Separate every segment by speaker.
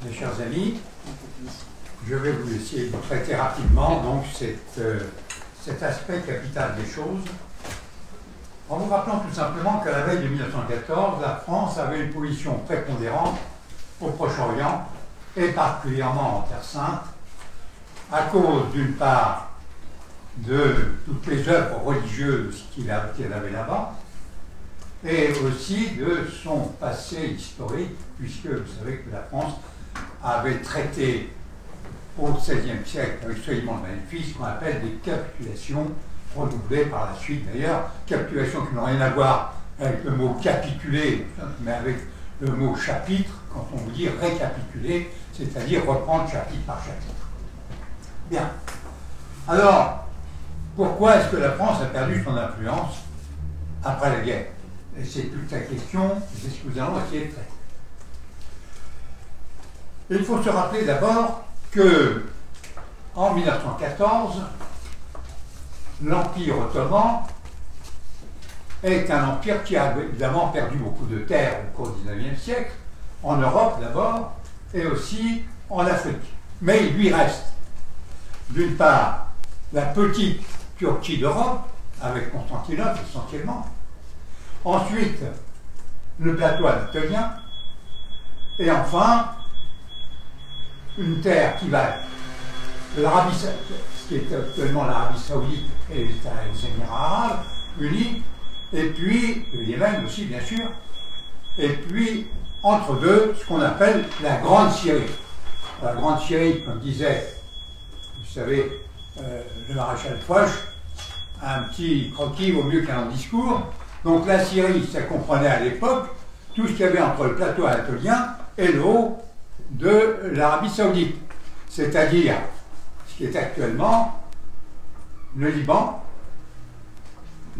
Speaker 1: Mes chers amis, je vais vous essayer de traiter rapidement donc cet aspect capital des choses, en vous rappelant tout simplement qu'à la veille de 1914, la France avait une position prépondérante au Proche-Orient, et particulièrement en Terre Sainte, à cause d'une part de toutes les œuvres religieuses qu'elle avait là-bas, et aussi de son passé historique, puisque vous savez que la France avait traité au XVIe siècle, avec Solimon le Magnifique, ce qu'on appelle des capitulations, redoublées par la suite d'ailleurs, capitulations qui n'ont rien à voir avec le mot capituler, mais avec le mot chapitre, quand on vous dit récapituler, c'est-à-dire reprendre chapitre par chapitre. Bien. Alors, pourquoi est-ce que la France a perdu son influence après la guerre? Et c'est toute la question, c'est ce que nous allons essayer de traiter. Il faut se rappeler d'abord que, en 1914, l'Empire ottoman est un empire qui a évidemment perdu beaucoup de terres au cours du XIXe siècle, en Europe d'abord, et aussi en Afrique. Mais il lui reste, d'une part, la petite Turquie d'Europe, avec Constantinople essentiellement, ensuite le plateau anatolien, et enfin une terre qui va l'Arabie, ce qui est actuellement l'Arabie Saoudite et les Émirats Arabes Unis, et puis le Yémen aussi bien sûr, et puis entre deux ce qu'on appelle la Grande Syrie. La Grande Syrie, comme disait, vous savez, le maréchal Foch, un petit croquis vaut mieux qu'un long discours. Donc la Syrie, ça comprenait à l'époque tout ce qu'il y avait entre le plateau anatolien et le haut de l'Arabie Saoudite, c'est-à-dire ce qui est actuellement le Liban,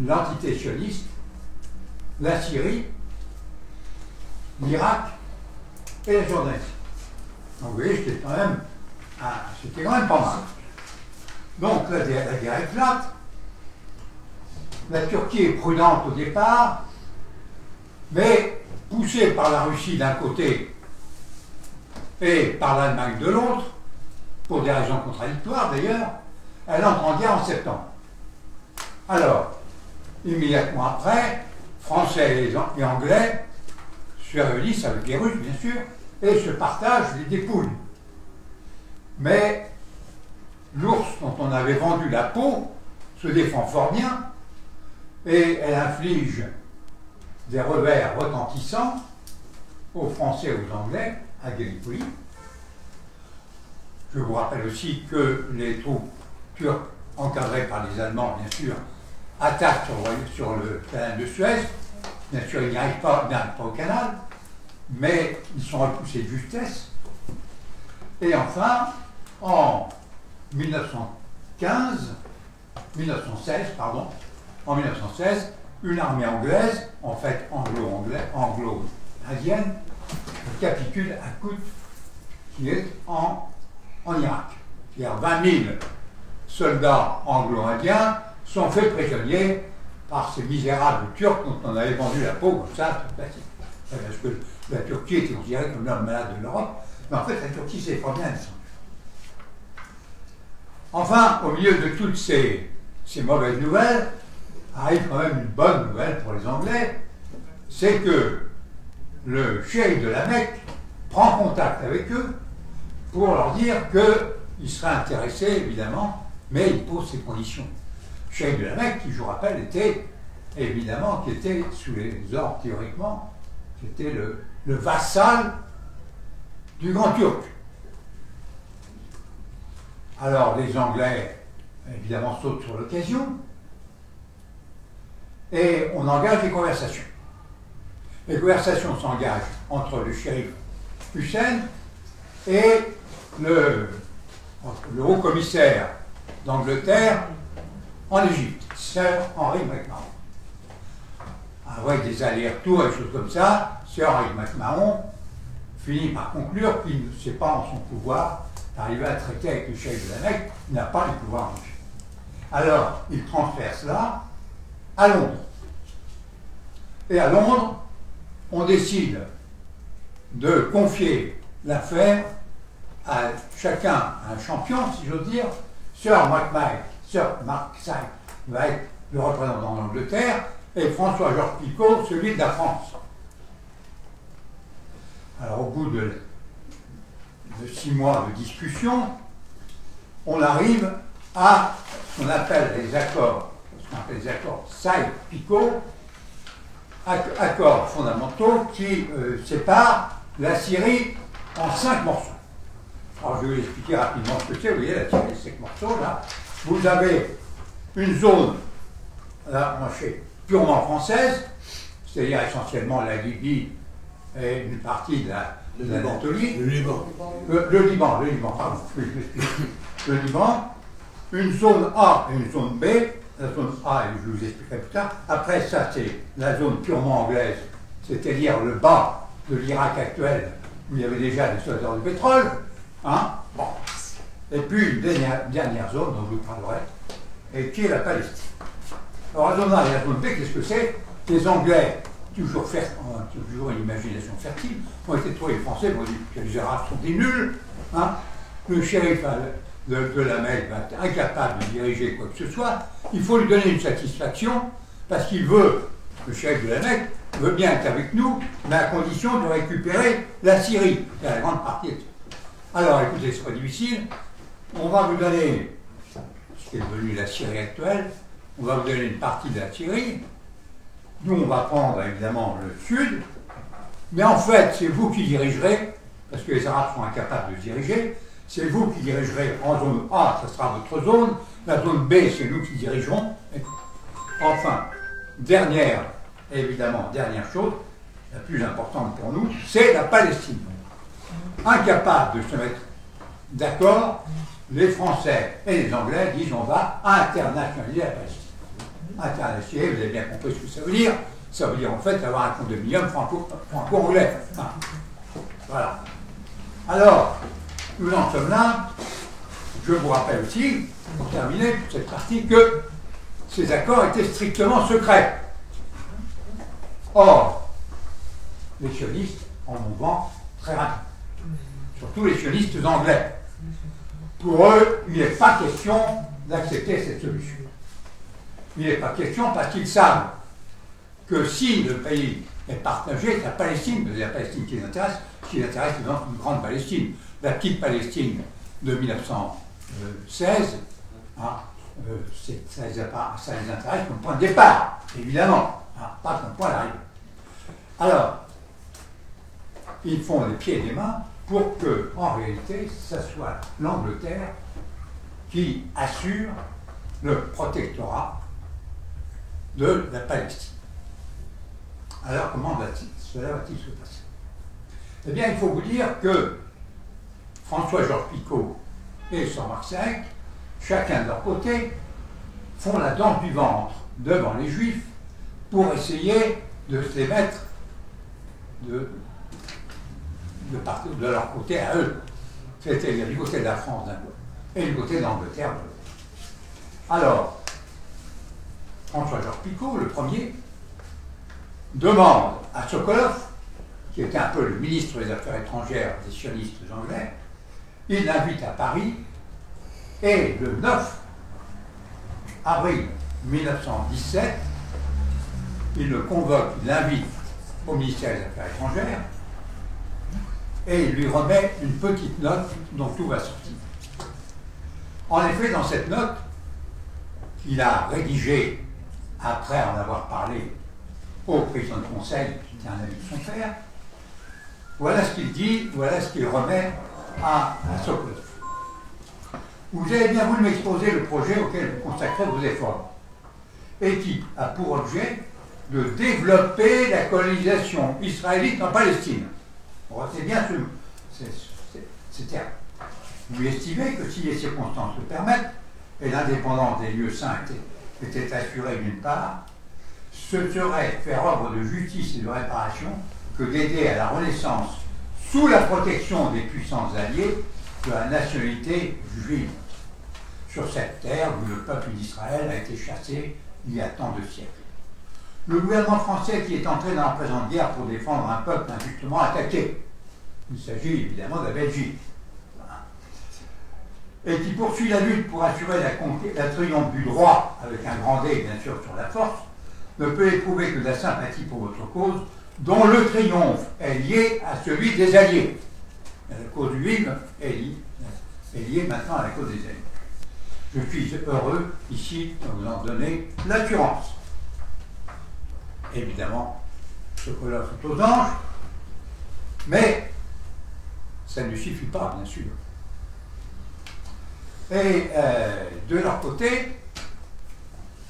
Speaker 1: l'entité sioniste, la Syrie, l'Irak et la Jordanie. Donc vous voyez, c'était quand même pas mal. Donc la guerre éclate. La Turquie est prudente au départ, mais poussée par la Russie d'un côté et par l'Allemagne de l'autre, pour des raisons contradictoires d'ailleurs, elle entre en guerre en septembre. Alors, immédiatement après, Français et Anglais se réunissent avec les Russes, bien sûr, et se partagent les dépouilles. Mais l'ours dont on avait vendu la peau se défend fort bien, et elle inflige des revers retentissants aux Français et aux Anglais à Gallipoli. Je vous rappelle aussi que les troupes turques, encadrées par les Allemands, bien sûr, attaquent sur le canal de Suez. Bien sûr, ils n'y arrivent pas au canal, mais ils sont repoussés de justesse. Et enfin, en 1916, une armée anglaise, en fait anglo-indienne, capitule à Kout, qui est en Irak. C'est-à-dire 20 000 soldats anglo-indiens sont faits prisonniers par ces misérables Turcs dont on avait vendu la peau comme ça, tout classique. Parce que la Turquie était considérée comme l'homme malade de l'Europe, mais en fait la Turquie s'est fort bien descendue. Enfin, au milieu de toutes ces mauvaises nouvelles, arrive quand même une bonne nouvelle pour les Anglais, c'est que le cheikh de la Mecque prend contact avec eux pour leur dire qu'il serait intéressé, évidemment, mais il pose ses conditions. Le cheikh de la Mecque, qui, je vous rappelle, était évidemment, qui était sous les ordres, théoriquement, qui était le vassal du Grand Turc. Alors, les Anglais, évidemment, sautent sur l'occasion, et on engage des conversations. Les conversations s'engagent entre le shérif Hussein et le haut-commissaire d'Angleterre en Égypte, Sir Henry McMahon. Avec des allers-retours et des choses comme ça, Sir Henry McMahon finit par conclure qu'il ne sait pas en son pouvoir d'arriver à traiter avec le cheikh de la Mecque, il n'a pas les pouvoirs en Égypte. Alors, il transfère cela à Londres. Et à Londres, on décide de confier l'affaire a chacun un champion, si j'ose dire. Sir Mark Sykes va être le représentant d'Angleterre et François-Georges Picot, celui de la France. Alors, au bout de 6 mois de discussion, on arrive à ce qu'on appelle les accords Sykes-Picot, accords fondamentaux qui séparent la Syrie en 5 morceaux. Alors, je vais vous expliquer rapidement ce que c'est. Vous voyez, la Syrie, 5 morceaux, là. Vous avez une zone, là, purement française, c'est-à-dire essentiellement la Libye et une partie de l'Anatolie.
Speaker 2: Le Liban.
Speaker 1: Le Liban, pardon. Le Liban, une zone A et une zone B. La zone A, je vous expliquerai plus tard. Après ça, c'est la zone purement anglaise, c'est-à-dire le bas de l'Irak actuel, où il y avait déjà des soldats de pétrole. Hein? Bon. Et puis une dernière zone dont je vous parlerai, et qui est la Palestine. Alors la zone A et la zone B, qu'est-ce que c'est? Les Anglais, toujours une imagination fertile, ont été trouvés, les Français m'ont dit que les Arabes sont des nuls. Hein? Le shérif de la Mecque va être incapable de diriger quoi que ce soit. Il faut lui donner une satisfaction, parce qu'il veut, le shérif de la Mecque, veut bien être avec nous, mais à condition de récupérer la Syrie, qui est la grande partie. Alors écoutez, c'est pas difficile. On va vous donner ce qui est devenu la Syrie actuelle, on va vous donner une partie de la Syrie. Nous, on va prendre évidemment le sud, mais en fait, c'est vous qui dirigerez, parce que les Arabes sont incapables de diriger, c'est vous qui dirigerez en zone A, ça sera votre zone, la zone B, c'est nous qui dirigerons. Enfin, dernière chose, la plus importante pour nous, c'est la Palestine. Incapables de se mettre d'accord, les Français et les Anglais disent on va internationaliser la Palestine. Internationaliser, vous avez bien compris ce que ça veut dire. Ça veut dire en fait avoir un condominium franco-anglais. Enfin, voilà. Alors, nous en sommes là. Je vous rappelle aussi, pour terminer cette partie, que ces accords étaient strictement secrets. Or, les sionistes en ont vent très rapide. Surtout les sionistes anglais. Pour eux, il n'est pas question d'accepter cette solution. Il n'est pas question parce qu'ils savent que si le pays est partagé, la Palestine, c'est la Palestine qui les intéresse, ce qui les intéresse, c'est une grande Palestine. La petite Palestine de 1916, hein, ça les intéresse comme point de départ, évidemment, hein, pas comme point d'arrivée. Alors, ils font les pieds et les mains pour que, en réalité, ce soit l'Angleterre qui assure le protectorat de la Palestine. Alors, comment cela va-t-il se passer? Eh bien, il faut vous dire que François-Georges Picot et Sir Mark Sykes, chacun de leur côté, font la danse du ventre devant les Juifs pour essayer de se les mettre de leur côté à eux. C'est-à-dire du côté de la France d'un côté et du côté de l'Angleterre de l'autre. Alors, François-Georges Picot, le premier, demande à Sokolov, qui était un peu le ministre des Affaires étrangères des sionistes anglais, il l'invite à Paris, et le 9 avril 1917, il le convoque, il l'invite au ministère des Affaires étrangères, et il lui remet une petite note dont tout va sortir. En effet, dans cette note, qu'il a rédigée après en avoir parlé au président de conseil, qui était un ami de son père, voilà ce qu'il dit, voilà ce qu'il remet à Sokolov. Vous avez bien voulu m'exposer le projet auquel vous consacrez vos efforts, et qui a pour objet de développer la colonisation israélite en Palestine. Retenez bien ces termes. Vous estimez que si les circonstances le permettent, et l'indépendance des lieux saints était assurée d'une part, ce serait faire œuvre de justice et de réparation que d'aider à la renaissance, sous la protection des puissances alliées, de la nationalité juive, sur cette terre où le peuple d'Israël a été chassé il y a tant de siècles. Le gouvernement français qui est entré dans la présente guerre pour défendre un peuple injustement attaqué. Il s'agit évidemment de la Belgique. et qui poursuit la lutte pour assurer la triomphe du droit, avec un grand D bien sûr sur la force, ne peut éprouver que de la sympathie pour votre cause, dont le triomphe est lié à celui des alliés. La cause juive est liée maintenant à la cause des alliés. Je suis heureux ici de vous en donner l'assurance. Évidemment, ce colloque est aux anges, mais ça ne suffit pas, bien sûr. Et de leur côté,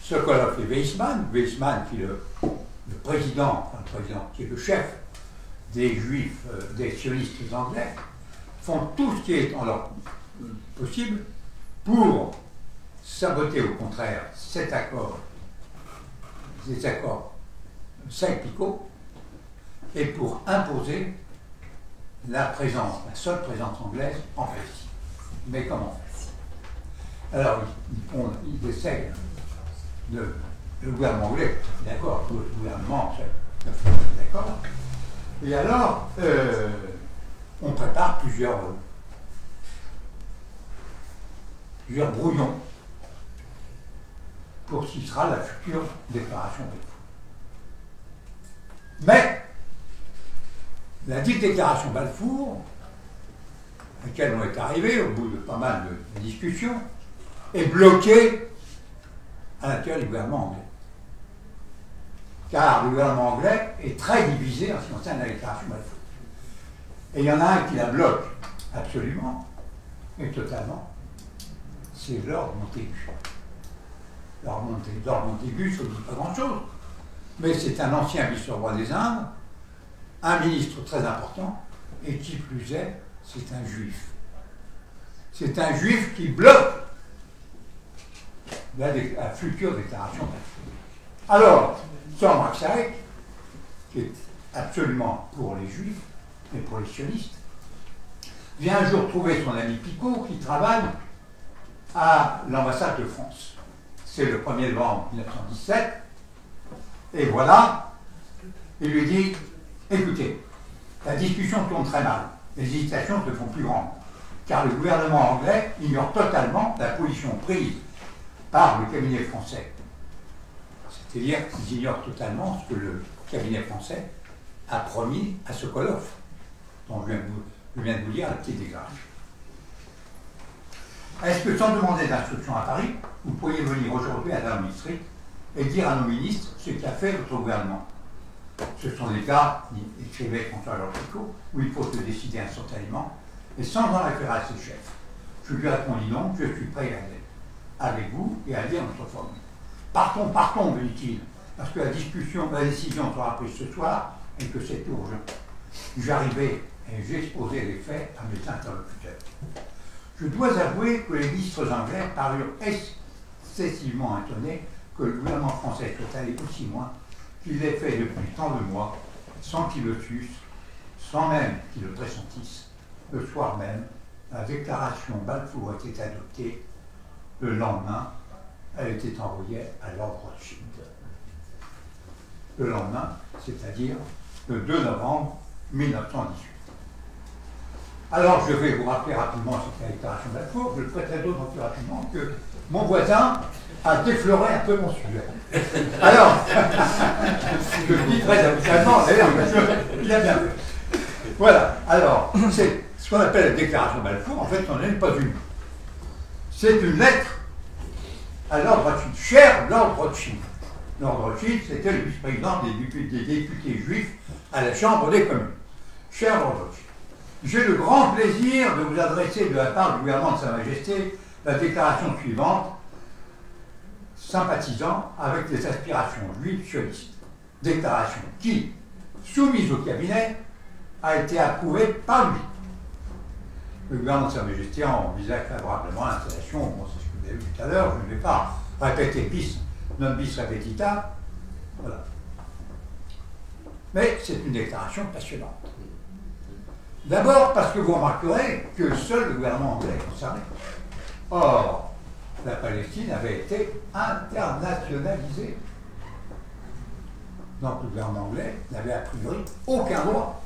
Speaker 1: ce colloque est Weizmann qui est le président, qui est le chef des juifs, des sionistes anglais, font tout ce qui est en leur possible pour saboter au contraire ces accords Sykes-Picot, et pour imposer la seule présence anglaise en Palestine. Mais comment? Alors, ils essayent le gouvernement anglais, d'accord, le gouvernement, d'accord. Et alors, on prépare plusieurs brouillons pour ce qui sera la future déclaration Balfour. Mais la dite déclaration Balfour, à laquelle on est arrivé au bout de pas mal de discussions, est bloquée à l'intérieur du gouvernement anglais. Car le gouvernement anglais est très divisé en ce qui concerne la déclaration Balfour. Et il y en a un qui la bloque absolument et totalement, c'est Lord Montagu. Lord Montagu, ça ne dit pas grand-chose, mais c'est un ancien vice-roi des Indes, un ministre très important, et qui plus est, c'est un juif. C'est un juif qui bloque la future déclaration Balfour. Alors, Sir Mark Sykes, qui est absolument pour les juifs et pour les sionistes, vient un jour trouver son ami Picot qui travaille à l'ambassade de France. C'est le 1er novembre 1917, et voilà, il lui dit, écoutez, la discussion tourne très mal, les hésitations se font plus grandes, car le gouvernement anglais ignore totalement la position prise par le cabinet français. C'est-à-dire qu'ils ignorent totalement ce que le cabinet français a promis à Sokolov, dont je viens de vous lire la petite déclaration. Est-ce que sans demander d'instruction à Paris, vous pourriez venir aujourd'hui à Downing Street et dire à nos ministres ce qu'a fait votre gouvernement? Ce sont des cas, écrivait François-Georges Picot, où il faut se décider instantanément et sans en référer à ses chefs. Je lui répondis donc, je suis prêt à aller avec vous et à lire notre formule. Partons, partons, me dit-il, parce que la décision sera prise ce soir et que c'est urgent. J'arrivais et j'exposais les faits à mes interlocuteurs. Je dois avouer que les ministres anglais parurent excessivement étonnés que le gouvernement français soit allé aussi loin qu'il l'ait fait depuis tant de mois, sans qu'ils le sussent, sans même qu'ils le pressentissent. Le soir même, la déclaration Balfour était adoptée. Le lendemain, elle était envoyée à Lord Rothschild. Le lendemain, c'est-à-dire le 2 novembre 1918. Alors, je vais vous rappeler rapidement cette déclaration Balfour. Je le ferai très d'autres plus rapidement que mon voisin a défloré un peu mon sujet. Alors, je le dis très amicalement, d'ailleurs, il a bien fait. Voilà, alors, c'est ce qu'on appelle la déclaration Balfour. En fait, on n'en est pas une. C'est une lettre à Lord Rothschild. Cher Lord Rothschild. Lord Rothschild, c'était le vice-président des députés juifs à la Chambre des communes. Cher Lord Rothschild, j'ai le grand plaisir de vous adresser de la part du gouvernement de Sa Majesté la déclaration suivante, sympathisant avec les aspirations juives sionistes. Déclaration qui, soumise au cabinet, a été approuvée par lui. Le gouvernement de Sa Majesté envisage favorablement l'installation, bon, c'est ce que vous avez vu tout à l'heure, je ne vais pas répéter bis, non bis repetita, voilà. Mais c'est une déclaration passionnante. D'abord parce que vous remarquerez que seul le gouvernement anglais est concerné. Or, la Palestine avait été internationalisée. Donc le gouvernement anglais n'avait a priori aucun droit.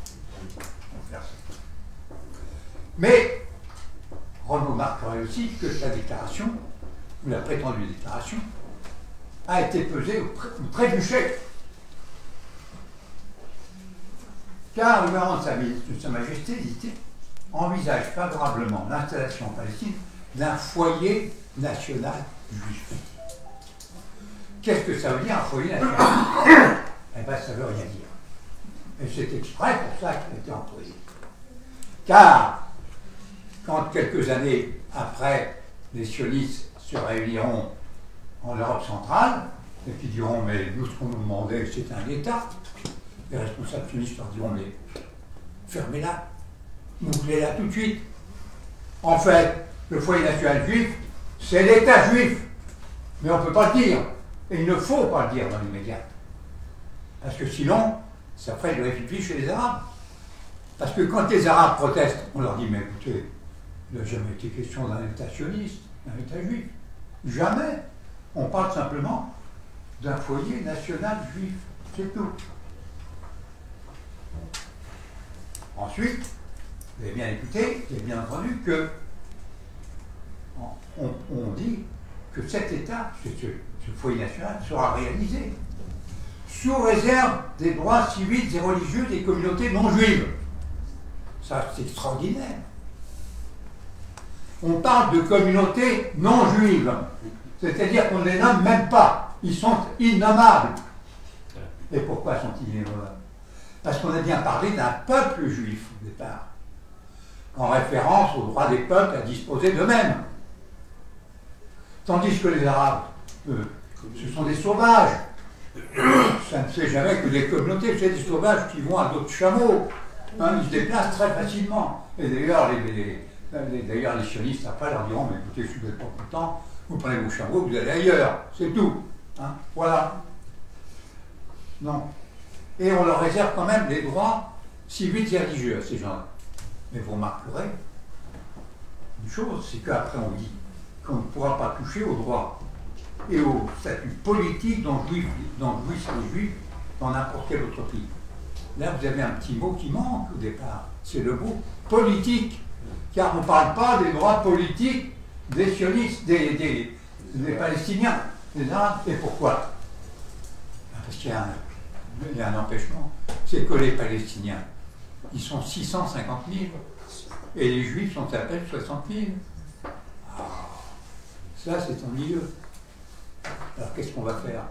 Speaker 1: Mais Renaud remarquerez aussi que la déclaration, ou la prétendue déclaration, a été pesée ou trébuchée. Car le gouvernement de Sa Majesté, dit-il, envisage favorablement l'installation en Palestine d'un foyer national juif. Qu'est-ce que ça veut dire un foyer national? Eh bien, ça ne veut rien dire. Et c'est exprès pour ça qu'il a été employé. Car, quand quelques années après, les sionistes se réuniront en Europe centrale, et qui diront, mais nous, ce qu'on nous demandait, c'était un État, les responsables sionistes leur diront, mais fermez-la, bouclez-la tout de suite. En fait, le foyer national juif, c'est l'État juif. Mais on ne peut pas le dire. Et il ne faut pas le dire dans l'immédiat. Parce que sinon, ça ferait du réfugié chez les Arabes. Parce que quand les Arabes protestent, on leur dit, mais écoutez, il n'a jamais été question d'un État sioniste, d'un État juif. Jamais. On parle simplement d'un foyer national juif. C'est tout. Ensuite, vous avez bien écouté, vous avez bien entendu que on dit que cet État, ce foyer national, sera réalisé sous réserve des droits civils et religieux des communautés non juives. Ça, c'est extraordinaire. On parle de communautés non juives, c'est-à-dire qu'on ne les nomme même pas. Ils sont innommables. Et pourquoi sont-ils innommables? Parce qu'on a bien parlé d'un peuple juif au départ, en référence au droit des peuples à disposer d'eux-mêmes. Tandis que les Arabes, ce sont des sauvages. Ça ne fait jamais que des communautés, c'est des sauvages qui vont à d'autres chameaux. Hein, ils se déplacent très facilement. Et d'ailleurs, les sionistes après leur diront, mais écoutez, si vous n'êtes pas content, vous prenez vos chameaux, vous allez ailleurs. C'est tout. Hein, voilà. Non. Et on leur réserve quand même des droits civils et religieux à ces gens-là. Mais vous remarquerez une chose, c'est qu'après on dit qu'on ne pourra pas toucher aux droits et au statut politique dont jouissent les Juifs dans n'importe quel autre pays. Là, vous avez un petit mot qui manque au départ, c'est le mot politique, car on ne parle pas des droits politiques des sionistes, des Palestiniens, des Arabes. Et pourquoi? Parce qu'il y a un empêchement, c'est que les Palestiniens, ils sont 650 000, et les Juifs sont à peine 60 000. Ah, ça, c'est ennuyeux. Alors, qu'est-ce qu'on va faire?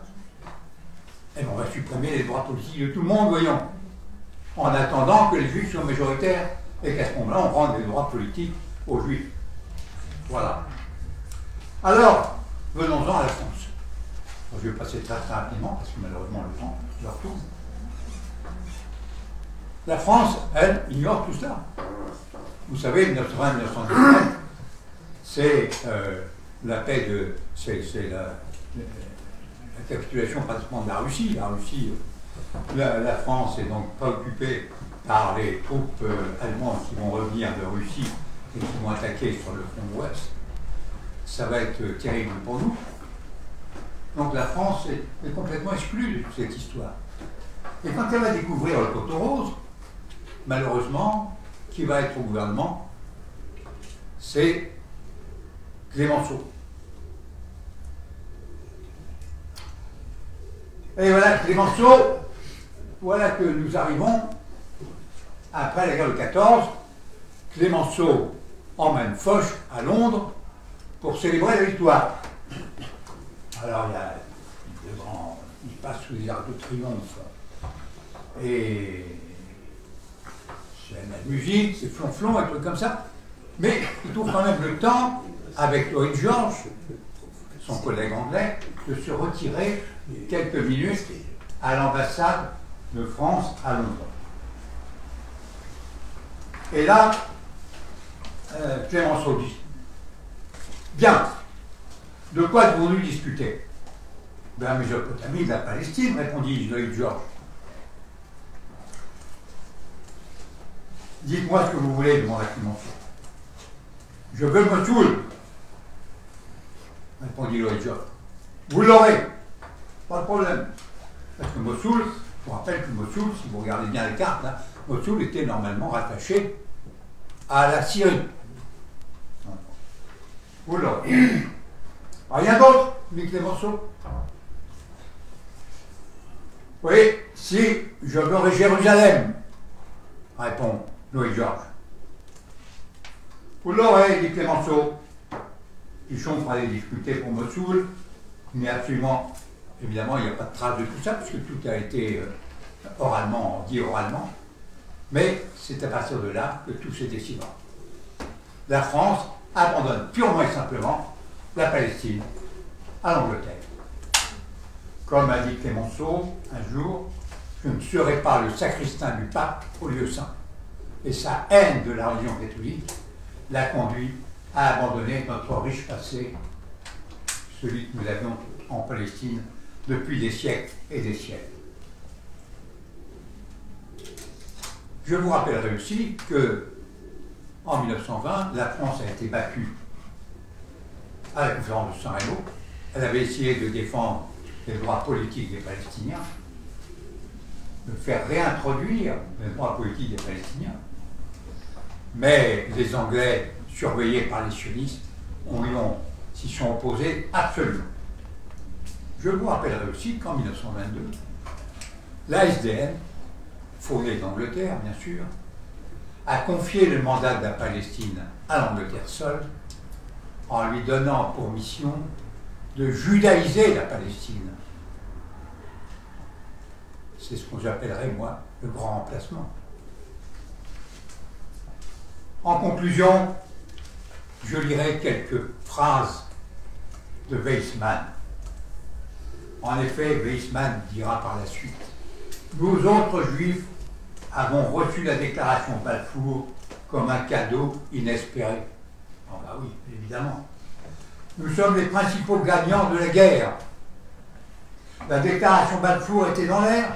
Speaker 1: Eh bien, on va supprimer les droits politiques de tout le monde, voyons, en attendant que les Juifs soient majoritaires, et qu'à ce moment-là, on rende les droits politiques aux Juifs. Voilà. Alors, venons-en à la France. Je vais passer très rapidement, parce que malheureusement, le temps leur tourne. La France, elle, ignore tout cela. Vous savez, 1920-1919, c'est la paix de... c'est la capitulation pratiquement de la Russie. La France est donc préoccupée par les troupes allemandes qui vont revenir de Russie et qui vont attaquer sur le front ouest. Ça va être terrible pour nous. Donc la France est complètement exclue de toute cette histoire. Et quand elle va découvrir le coteau rose, malheureusement, qui va être au gouvernement, c'est Clémenceau. Et voilà Clémenceau, voilà que nous arrivons après la guerre de 14. Clémenceau emmène Foch à Londres pour célébrer la victoire. Alors il y a le grand, il passe sous les arcs de triomphe et c'est la musique, c'est flonflon, un truc comme ça. Mais il trouve quand même le temps, avec Lloyd George, son collègue anglais, de se retirer quelques minutes à l'ambassade de France à Londres. Et là, Clémenceau dit, bien, de quoi devons-nous discuter? De la Mésopotamie, de la Palestine, répondit Lloyd George. Dites-moi ce que vous voulez, demanda Clémenceau. Je veux Mossoul, répondit Lloyd George. Vous l'aurez, pas de problème. Parce que Mossoul, je vous rappelle que Mossoul, si vous regardez bien les cartes, là, Mossoul était normalement rattaché à la Syrie. Oula. Rien d'autre, dit Clémenceau. Oui, si je veux Jérusalem, répond Louis Georges. Vous l'aurez, dit Clémenceau. Pichon fera des difficultés pour Mossoul, mais absolument, évidemment, il n'y a pas de trace de tout ça, puisque tout a été dit oralement. Mais c'est à partir de là que tout se décidera. La France abandonne purement et simplement la Palestine à l'Angleterre. Comme a dit Clémenceau un jour, je ne serai pas le sacristain du pape au lieu saint. Et sa haine de la religion catholique l'a conduit à abandonner notre riche passé, celui que nous avions en Palestine depuis des siècles et des siècles. Je vous rappellerai aussi que, en 1920, la France a été battue à la conférence de San Remo. Elle avait essayé de défendre les droits politiques des Palestiniens, de faire réintroduire les droits politiques des Palestiniens. Mais les Anglais, surveillés par les sionistes, s'y sont opposés absolument. Je vous rappellerai aussi qu'en 1922, l'ASDN, fournée d'Angleterre bien sûr, a confié le mandat de la Palestine à l'Angleterre seule, en lui donnant pour mission de judaïser la Palestine. C'est ce que j'appellerais, moi, le grand remplacement. En conclusion, je lirai quelques phrases de Weizmann. En effet, Weizmann dira par la suite: nous autres juifs avons reçu la déclaration Balfour comme un cadeau inespéré. Oh bah oui, évidemment. Nous sommes les principaux gagnants de la guerre. La déclaration Balfour était dans l'air,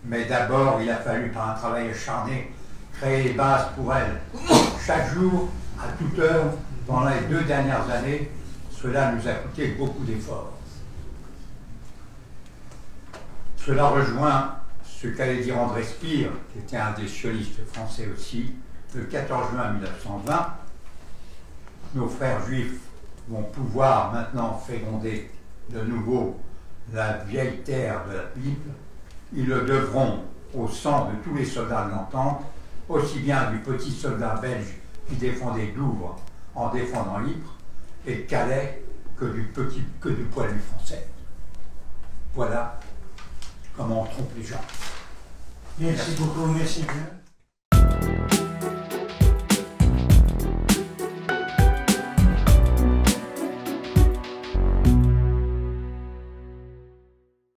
Speaker 1: mais d'abord il a fallu, par un travail acharné, créer les bases pour elle. Chaque jour, à toute heure, pendant les 2 dernières années, cela nous a coûté beaucoup d'efforts. Cela rejoint ce qu'allait dire André Spire, qui était un des sionistes français aussi, le 14 juin 1920. Nos frères juifs vont pouvoir maintenant féconder de nouveau la vieille terre de la Bible. Ils le devront au sang de tous les soldats de l'Entente, aussi bien du petit soldat belge qui défendait Douvres en défendant Ypres et Calais que du poilu français. Voilà comment on trompe les gens.
Speaker 2: Merci beaucoup, merci bien.